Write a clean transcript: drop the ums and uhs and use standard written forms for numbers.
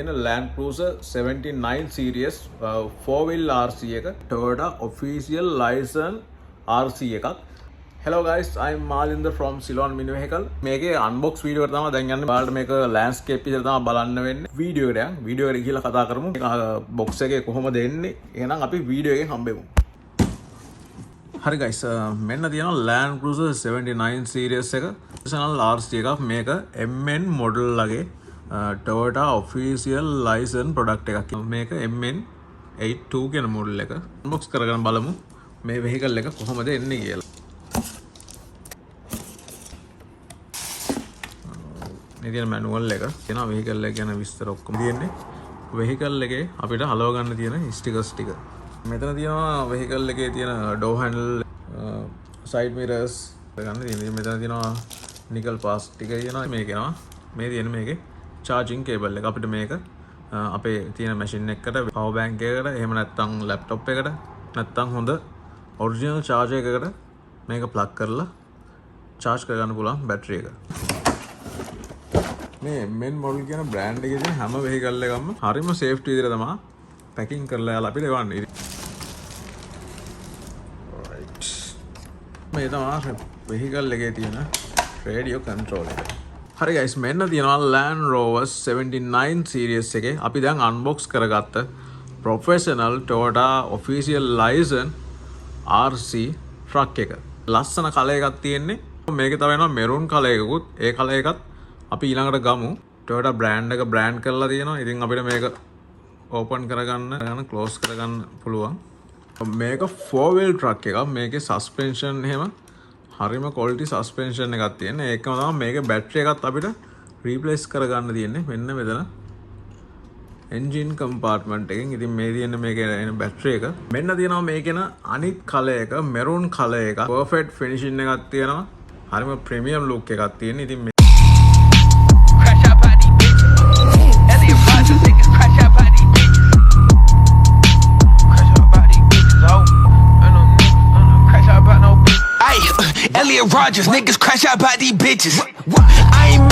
තියෙන Land Cruiser 79 series 4-wheel RC එක Toyota official license RC එකක්. Hello guys, I'm Malinder from Ceylon Mini Vehicle. මේකේ unbox video එක තමයි දැන් යන්නේ. ඔයාලට මේක landscape විතර තමයි බලන්න වෙන්නේ. වීඩියෝ එකට ගිහලා කතා කරමු. box එකේ කොහොමද එන්නේ? එහෙනම් අපි වීඩියෝ එකෙන් හම්බෙමු. හරි guys, මෙන්න තියෙනවා Land Cruiser 79 series එක professional RC එකක්. මේක MN model ලගේ Toyota official license product එකක්. මේක MN82 කියන model එක. unbox කරගෙන බලමු මේ vehicle එක කොහොමද එන්නේ කියලා. මේ තියෙන manual එක. තියෙනවා vehicle එක ගැන විස්තර ඔක්කොම තියෙන්නේ. vehicle එකේ අපිට හලව ගන්න තියෙන stickers ටික. මෙතන තියෙනවා vehicle එකේ තියෙන door handle, side mirrors ගන්න තියෙනවා. මෙතන තියෙනවා nickel pass ටික තියෙනවා. මේකේනවා මේ තියෙන මේකේ charging cable එක. අපිට මේක අපේ තියෙන machine එකකට, power bank එකකට, එහෙම නැත්නම් laptop එකට, නැත්නම් හොඳ original charger එකකට මේක plug කරලා charge කරගන්න පුළුවන් battery එක. මේ MN model කියන brand එකේ තියෙන හැම vehicle එකක්ම හරිම safety විදිහට තමයි packing කරලා යාලා අපිට එවන්නේ. මේ තමයි vehicle එකේ තියෙන radio control එක. හරි guys, මෙන්න තියෙනවා Land Rover 79 series එකේ අපි දැන් unbox කරගත්ත professional Toyota official license RC truck එක. ලස්සන කලර් එකක් තියෙන්නේ. මේකේ තව එනවා maroon කලර් එකකුත්. ඒ කලර් එකත් අපි ඊළඟට ගමු. Toyota brand එක brand කරලා තියෙනවා. ඉතින් අපිට මේක open කරගන්න, close කරගන්න පුළුවන්. මේක 4-wheel truck එකක්. මේකේ suspension එහෙම හරිම quality suspension එකක් තියෙන. ඒකම තමයි මේකේ battery එකත් අපිට replace කරගන්න තියෙන්නේ. මෙන්න මෙතන engine compartment එකෙන්. ඉතින් මේ තියෙන මේකේ එන battery එක. මෙන්න තියෙනවා මේකේන අනිත් color එක maroon color එක. perfect finishing එකක් තියෙනවා. හරිම premium look එකක් තියෙන. ඉතින් Elliot Rodgers, niggas crash out by these bitches. I ain't